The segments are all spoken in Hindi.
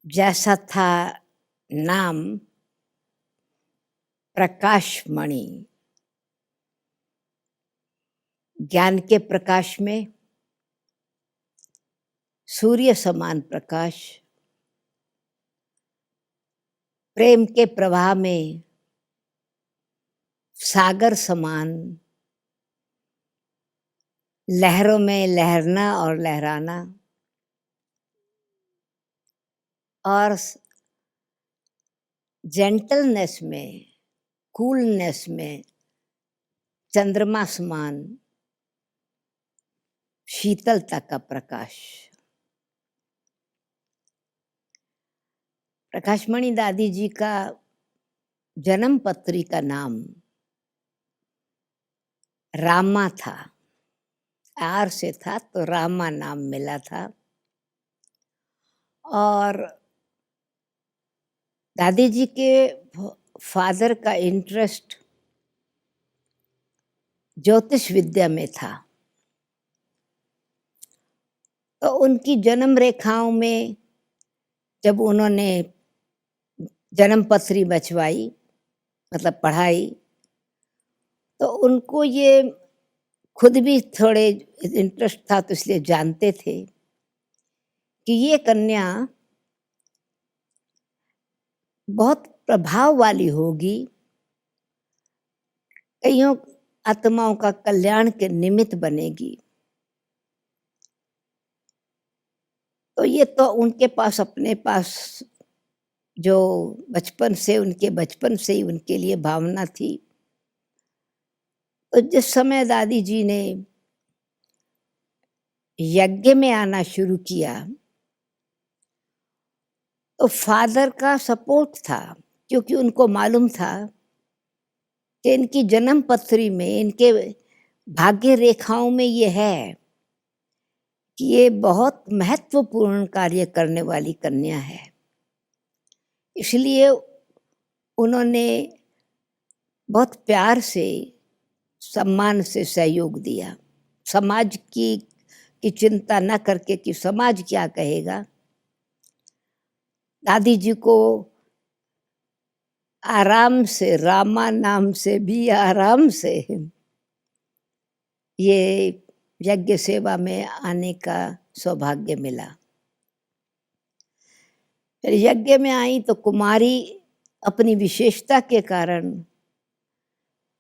जैसा था नाम प्रकाशमणि, ज्ञान के प्रकाश में सूर्य समान प्रकाश, प्रेम के प्रवाह में सागर समान, लहरों में लहरना और लहराना, और जेंटलनेस में, कूलनेस में चंद्रमा समान शीतलता का प्रकाश। प्रकाशमणि दादी जी का जन्म पत्री का नाम रामा था। आर से था तो रामा नाम मिला था। और दादी जी के फादर का इंटरेस्ट ज्योतिष विद्या में था, तो उनकी जन्म रेखाओं में जब उन्होंने जन्म पत्री बचवाई, मतलब पढ़ाई, तो उनको ये खुद भी थोड़े इंटरेस्ट था, तो इसलिए जानते थे कि ये कन्या बहुत प्रभाव वाली होगी, कईयों आत्माओं का कल्याण के निमित्त बनेगी। तो ये तो उनके पास अपने पास जो बचपन से ही उनके लिए भावना थी। तो जिस समय दादी जी ने यज्ञ में आना शुरू किया, तो फादर का सपोर्ट था, क्योंकि उनको मालूम था कि इनकी जन्म पत्री में, इनके भाग्य रेखाओं में ये है कि ये बहुत महत्वपूर्ण कार्य करने वाली कन्या है। इसलिए उन्होंने बहुत प्यार से, सम्मान से सहयोग दिया, समाज की चिंता न करके कि समाज क्या कहेगा। दादी जी को आराम से, रामा नाम से भी आराम से ये यज्ञ सेवा में आने का सौभाग्य मिला। फिर यज्ञ में आई तो कुमारी अपनी विशेषता के कारण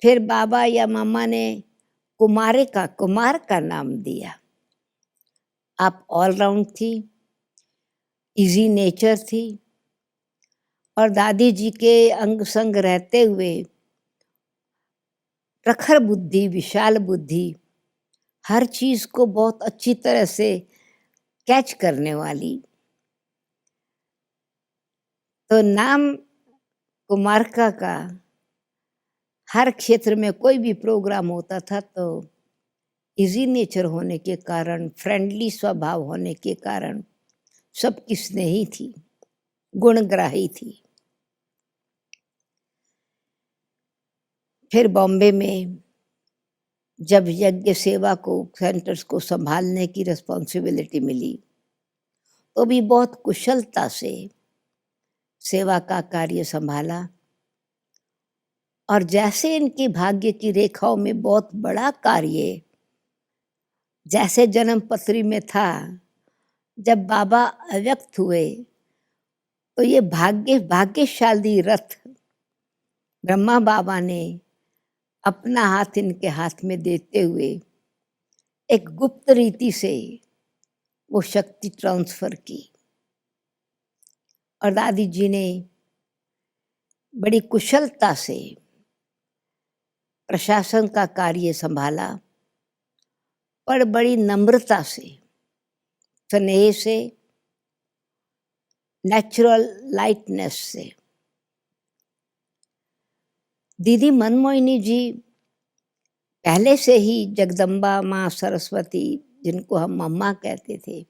फिर बाबा या मामा ने कुमार का नाम दिया। आप ऑलराउंड थी, इजी नेचर थी, और दादी जी के अंग संग रहते हुए प्रखर बुद्धि, विशाल बुद्धि, हर चीज को बहुत अच्छी तरह से कैच करने वाली। तो नाम कुमारका का हर क्षेत्र में कोई भी प्रोग्राम होता था तो इजी नेचर होने के कारण, फ्रेंडली स्वभाव होने के कारण सबकी स्नेही थी, गुणग्राही थी। फिर बॉम्बे में जब यज्ञ सेवा को, सेंटर्स को संभालने की रिस्पॉन्सिबिलिटी मिली, तो भी बहुत कुशलता से सेवा का कार्य संभाला। और जैसे इनकी भाग्य की रेखाओं में बहुत बड़ा कार्य जैसे जन्म पत्री में था, जब बाबा अव्यक्त हुए तो ये भाग्यशाली रथ ब्रह्मा बाबा ने अपना हाथ इनके हाथ में देते हुए एक गुप्त रीति से वो शक्ति ट्रांसफर की, और दादी जी ने बड़ी कुशलता से प्रशासन का कार्य संभाला, पर बड़ी नम्रता से, स्नेह से, नेचुरल लाइटनेस से। दीदी मनमोहिनी जी पहले से ही जगदम्बा माँ सरस्वती, जिनको हम मम्मा कहते थे,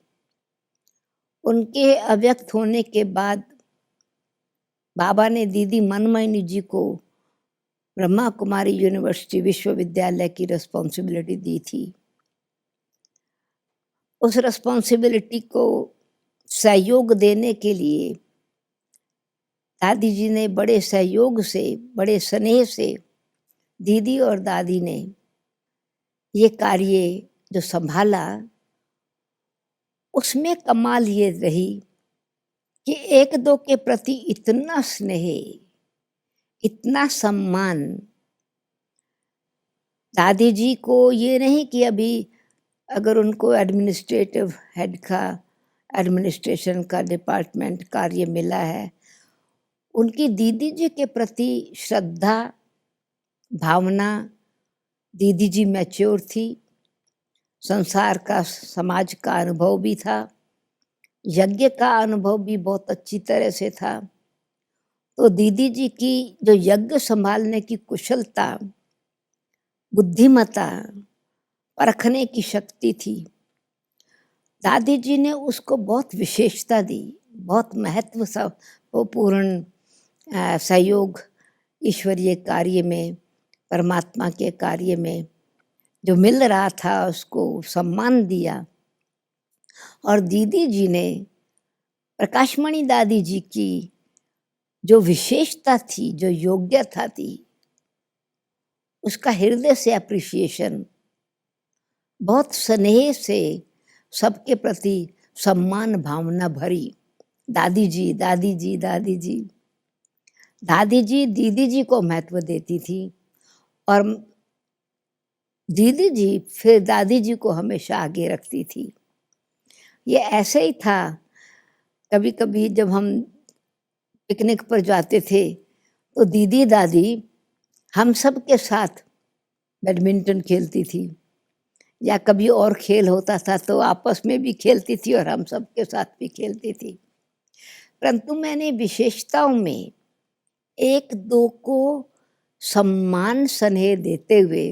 उनके अव्यक्त होने के बाद बाबा ने दीदी मनमोहिनी जी को ब्रह्मा कुमारी यूनिवर्सिटी विश्वविद्यालय की रिस्पॉन्सिबिलिटी दी थी। उस रिस्पॉन्सिबिलिटी को सहयोग देने के लिए दादी जी ने बड़े सहयोग से, बड़े स्नेह से दीदी और दादी ने ये कार्य जो संभाला, उसमें कमाल ये रही कि एक दो के प्रति इतना स्नेह, इतना सम्मान। दादी जी को ये नहीं कि अभी अगर उनको एडमिनिस्ट्रेटिव हेड का, एडमिनिस्ट्रेशन का डिपार्टमेंट कार्य मिला है, उनकी दीदी जी के प्रति श्रद्धा, भावना, दीदी जी मैच्योर थी, संसार का, समाज का अनुभव भी था, यज्ञ का अनुभव भी बहुत अच्छी तरह से था। तो दीदी जी की जो यज्ञ संभालने की कुशलता, बुद्धिमत्ता, परखने की शक्ति थी, दादी जी ने उसको बहुत विशेषता दी, बहुत महत्वपूर्ण सहयोग ईश्वरीय कार्य में, परमात्मा के कार्य में जो मिल रहा था उसको सम्मान दिया। और दीदी जी ने, प्रकाशमणि दादी जी की जो विशेषता थी, जो योग्यता थी, उसका हृदय से अप्रिसिएशन, बहुत स्नेह से सबके प्रति सम्मान भावना भरी। दादी जी, दादी जी, दादी जी, दादी जी दीदी जी को महत्व देती थी और दीदी जी फिर दादी जी को हमेशा आगे रखती थी। ये ऐसे ही था, कभी कभी जब हम पिकनिक पर जाते थे तो दीदी दादी हम सब के साथ बैडमिंटन खेलती थी, या कभी और खेल होता था तो आपस में भी खेलती थी और हम सब के साथ भी खेलती थी। परंतु मैंने विशेषताओं में एक दो को सम्मान स्नेह देते हुए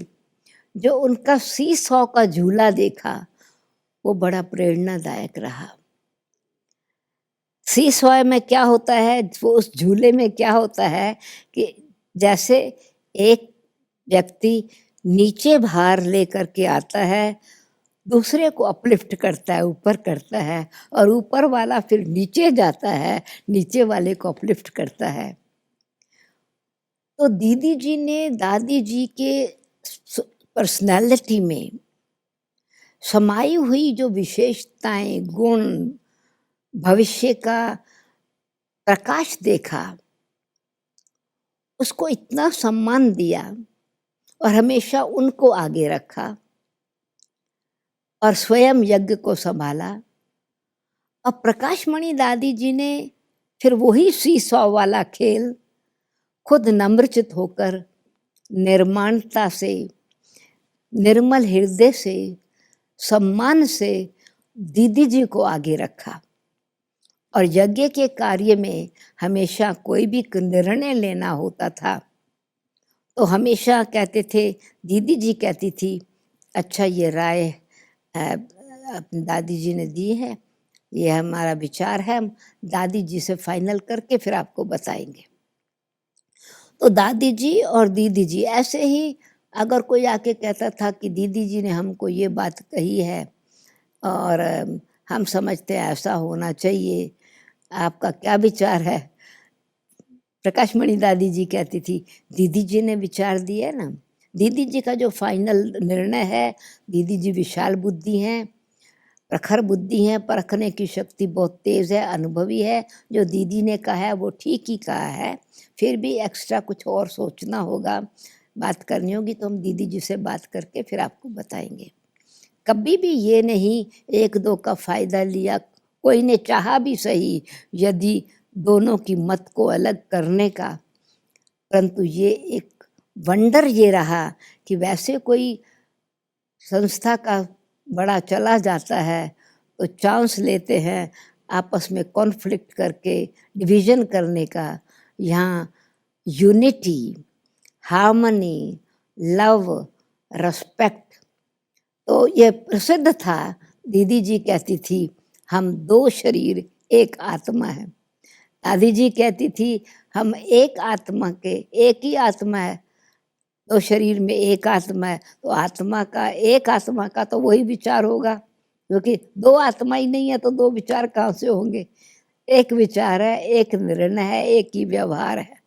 जो उनका सीसॉ का झूला देखा, वो बड़ा प्रेरणादायक रहा। सीसॉ में क्या होता है, वो उस झूले में क्या होता है कि जैसे एक व्यक्ति नीचे भार लेकर के आता है, दूसरे को अपलिफ्ट करता है, ऊपर करता है, और ऊपर वाला फिर नीचे जाता है, नीचे वाले को अपलिफ्ट करता है। तो दीदी जी ने दादी जी के पर्सनालिटी में समाई हुई जो विशेषताएं, गुण, भविष्य का प्रकाश देखा, उसको इतना सम्मान दिया और हमेशा उनको आगे रखा और स्वयं यज्ञ को संभाला। और प्रकाशमणि दादी जी ने फिर वही सीसॉ वाला खेल खुद नम्रचित होकर, निर्माणता से, निर्मल हृदय से, सम्मान से दीदी जी को आगे रखा। और यज्ञ के कार्य में हमेशा कोई भी निर्णय लेना होता था तो हमेशा कहते थे, दीदी जी कहती थी, अच्छा ये राय अपनी दादी जी ने दी है, ये हमारा विचार है, हम दादी जी से फाइनल करके फिर आपको बताएंगे। तो दादी जी और दीदी जी ऐसे ही, अगर कोई आके कहता था कि दीदी जी ने हमको ये बात कही है और हम समझते हैं ऐसा होना चाहिए, आपका क्या विचार है? प्रकाशमणि दादी जी कहती थी, दीदी जी ने विचार दिया ना, दीदी जी का जो फाइनल निर्णय है, दीदी जी विशाल बुद्धि हैं, प्रखर बुद्धि है, परखने की शक्ति बहुत तेज़ है, अनुभवी है, जो दीदी ने कहा है वो ठीक ही कहा है, फिर भी एक्स्ट्रा कुछ और सोचना होगा, बात करनी होगी तो हम दीदी जी से बात करके फिर आपको बताएंगे। कभी भी ये नहीं एक दो का फ़ायदा लिया, कोई ने चाहा भी सही यदि दोनों की मत को अलग करने का, परंतु ये एक वंडर ये रहा कि वैसे कोई संस्था का बड़ा चला जाता है तो चांस लेते हैं आपस में कॉन्फ्लिक्ट करके डिवीज़न करने का। यहाँ यूनिटी, हार्मनी, लव, रिस्पेक्ट, तो ये प्रसिद्ध था। दीदी जी कहती थी, हम दो शरीर एक आत्मा है। दादी जी कहती थी, हम एक आत्मा के, एक ही आत्मा है, दो शरीर में एक आत्मा है, तो आत्मा का, एक आत्मा का तो वही विचार होगा, क्योंकि दो आत्मा ही नहीं है तो दो विचार कहाँ से होंगे। एक विचार है, एक निर्णय है, एक ही व्यवहार है।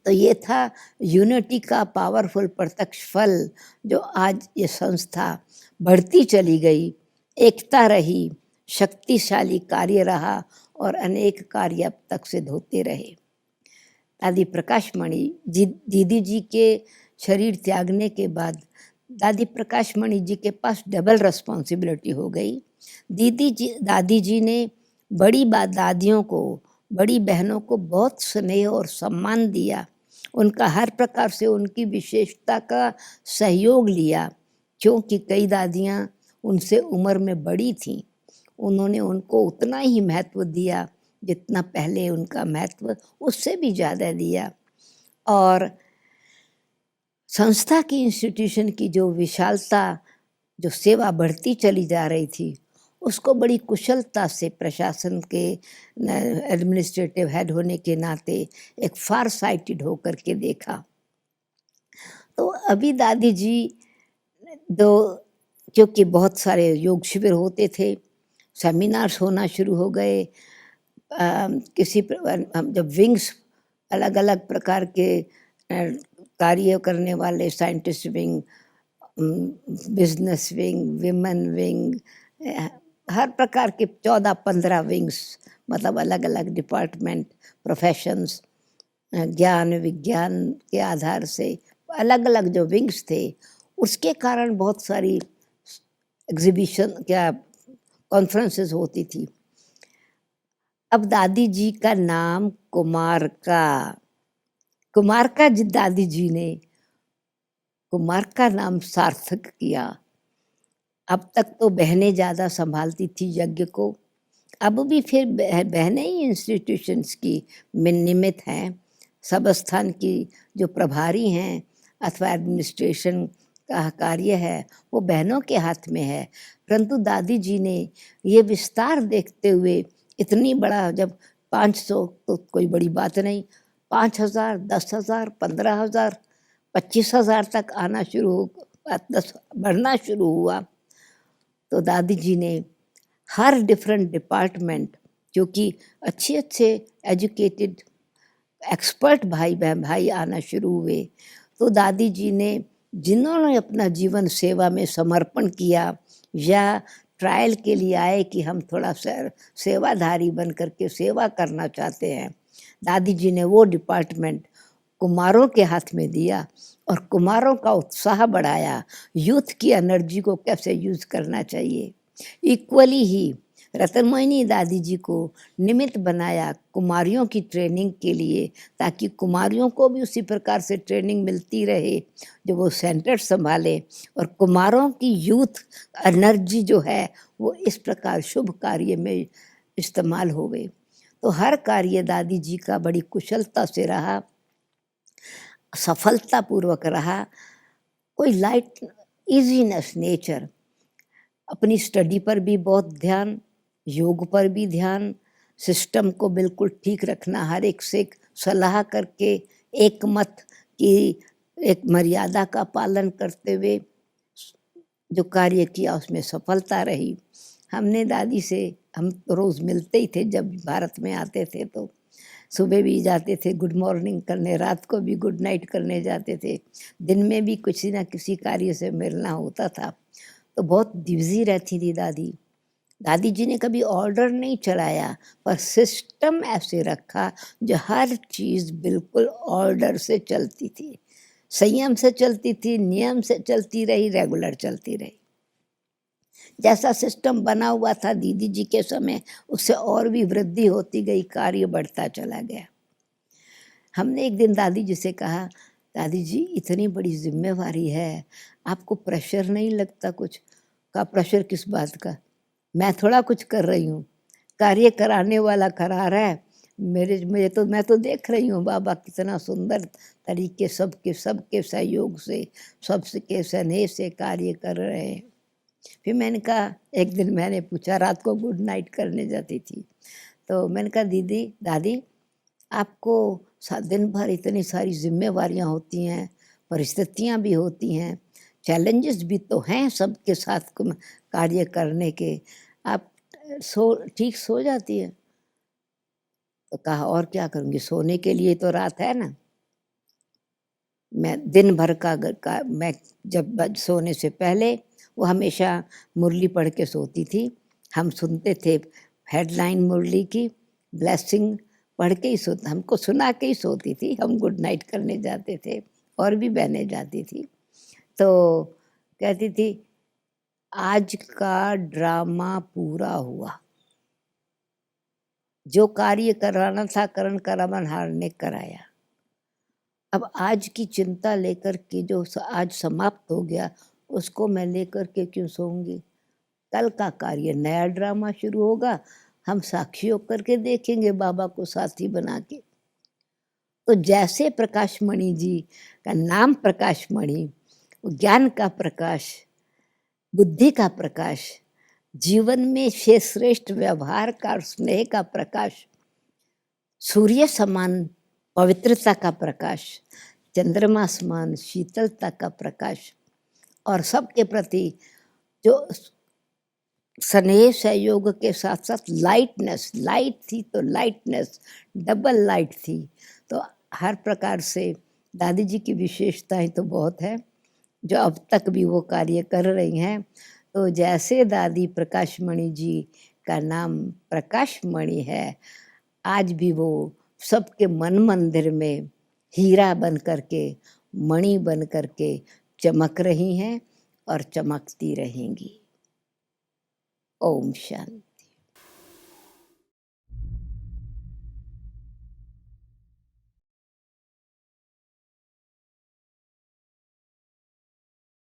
तो ये था यूनिटी का पावरफुल प्रत्यक्ष फल, जो आज ये संस्था बढ़ती चली गई, एकता रही, शक्तिशाली कार्य रहा और अनेक कार्य अब तक सिद्ध होते रहे। दादी प्रकाश मणि दीदी जी के शरीर त्यागने के बाद दादी प्रकाश मणि जी के पास डबल रिस्पॉन्सिबिलिटी हो गई। दादी जी ने बड़ी दादियों को, बड़ी बहनों को बहुत स्नेह और सम्मान दिया। उनका हर प्रकार से उनकी विशेषता का सहयोग लिया, क्योंकि कई दादियाँ उनसे उम्र में बड़ी थीं। उन्होंने उनको उतना ही महत्व दिया जितना पहले उनका महत्व, उससे भी ज़्यादा दिया। और संस्था की, इंस्टीट्यूशन की जो विशालता, जो सेवा बढ़ती चली जा रही थी, उसको बड़ी कुशलता से प्रशासन के एडमिनिस्ट्रेटिव हेड होने के नाते एक फार साइटेड होकर के देखा। तो अभी दादी जी दो, क्योंकि बहुत सारे योग शिविर होते थे, सेमिनार्स होना शुरू हो गए, जब विंग्स, अलग अलग प्रकार के कार्य करने वाले, scientist wing, business wing, women wing, हर प्रकार के 14-15 विंग्स, मतलब अलग अलग डिपार्टमेंट, प्रोफेशंस, ज्ञान विज्ञान के आधार से अलग अलग जो विंग्स थे, उसके कारण बहुत सारी एग्जीबिशन, क्या कॉन्फ्रेंसेस होती थी। अब दादी जी का नाम कुमारका जी, दादी जी ने कुमारका नाम सार्थक किया। अब तक तो बहनें ज़्यादा संभालती थी यज्ञ को, अब भी फिर बहनें ही इंस्टीट्यूशंस की निमित्त हैं। सब स्थान की जो प्रभारी हैं अथवा एडमिनिस्ट्रेशन का कार्य है, वो बहनों के हाथ में है। परंतु दादी जी ने ये विस्तार देखते हुए इतनी बड़ा, जब 500 तो कोई बड़ी बात नहीं, 5,000, 10,000, 15,000, 25,000 तक आना शुरू हो, बढ़ना शुरू हुआ। तो दादी जी ने हर डिफरेंट डिपार्टमेंट, क्योंकि अच्छे अच्छे एजुकेटेड एक्सपर्ट भाई आना शुरू हुए, तो दादी जी ने, जिन्होंने अपना जीवन सेवा में समर्पण किया या ट्रायल के लिए आए कि हम थोड़ा सेवाधारी बन करके सेवा करना चाहते हैं, दादी जी ने वो डिपार्टमेंट कुमारों के हाथ में दिया और कुमारों का उत्साह बढ़ाया, यूथ की एनर्जी को कैसे यूज़ करना चाहिए। इक्वली ही रतनमोहिनी दादी जी को निमित्त बनाया कुमारियों की ट्रेनिंग के लिए, ताकि कुमारियों को भी उसी प्रकार से ट्रेनिंग मिलती रहे जो वो सेंटर संभाले, और कुमारों की यूथ एनर्जी जो है वो इस प्रकार शुभ कार्य में इस्तेमाल हो गई। तो हर कार्य दादी जी का बड़ी कुशलता से रहा, सफलतापूर्वक रहा। कोई लाइट इजीनेस नेचर, अपनी स्टडी पर भी बहुत ध्यान, योग पर भी ध्यान, सिस्टम को बिल्कुल ठीक रखना, हर एक से सलाह करके, एक मत की एक मर्यादा का पालन करते हुए जो कार्य किया उसमें सफलता रही। हमने दादी से, हम रोज़ मिलते ही थे, जब भारत में आते थे तो सुबह भी जाते थे गुड मॉर्निंग करने, रात को भी गुड नाइट करने जाते थे, दिन में भी किसी ना किसी कार्य से मिलना होता था। तो बहुत बिज़ी रहती थी दादी। दादी जी ने कभी ऑर्डर नहीं चलाया, पर सिस्टम ऐसे रखा जो हर चीज़ बिल्कुल ऑर्डर से चलती थी, संयम से चलती थी, नियम से चलती रही, रेगुलर चलती रही। जैसा सिस्टम बना हुआ था दीदी जी के समय, उससे और भी वृद्धि होती गई, कार्य बढ़ता चला गया। हमने एक दिन दादी जी से कहा, दादी जी इतनी बड़ी जिम्मेवारी है, आपको प्रेशर नहीं लगता कुछ? का प्रेशर किस बात का? मैं थोड़ा कुछ कर रही हूँ, कार्य कराने वाला करा रहा है। मैं तो देख रही हूँ बाबा कितना सुंदर तरीके सबके सहयोग से, सबके स्नेह से कार्य कर रहे हैं। फिर मैंने कहा, एक दिन मैंने पूछा, रात को गुड नाइट करने जाती थी, तो मैंने कहा, दादी आपको दिन भर इतनी सारी जिम्मेवारियाँ होती हैं, परिस्थितियाँ भी होती हैं, चैलेंजेस भी तो हैं सबके साथ कार्य करने के, आप ठीक सो जाती है? तो कहा और क्या करूँगी, सोने के लिए तो रात है ना। मैं दिन भर का मैं जब सोने से पहले वो हमेशा मुरली पढ़ के सोती थी। हम सुनते थे हेडलाइन मुरली की, ब्लेसिंग पढ़ के ही हमको सुना के ही सोती थी। हम गुड नाइट करने जाते थे और भी बहनें जाती थी। तो कहती थी, आज का ड्रामा पूरा हुआ, जो कार्य कराना था करण करावनहार ने कराया। अब आज की चिंता लेकर के जो आज समाप्त हो गया, उसको मैं लेकर के क्यों सोऊंगी। कल का कार्य नया ड्रामा शुरू होगा, हम साक्षी होकर के देखेंगे बाबा को साथी बना के। तो जैसे प्रकाश मणि जी का नाम प्रकाश मणि, ज्ञान का प्रकाश, बुद्धि का प्रकाश, जीवन में श्रेष्ठ व्यवहार का और स्नेह का प्रकाश, सूर्य समान पवित्रता का प्रकाश, चंद्रमा समान शीतलता का प्रकाश, और सबके प्रति जो स्नेह सहयोग के साथ साथ लाइटनेस, लाइट थी तो लाइटनेस, डबल लाइट थी। तो हर प्रकार से दादी जी की विशेषताएं तो बहुत है, जो अब तक भी वो कार्य कर रही हैं। तो जैसे दादी प्रकाश मणि जी का नाम प्रकाश मणि है, आज भी वो सबके मन मंदिर में हीरा बन करके, मणि बन करके चमक रही हैं और चमकती रहेंगी। ओम शांति।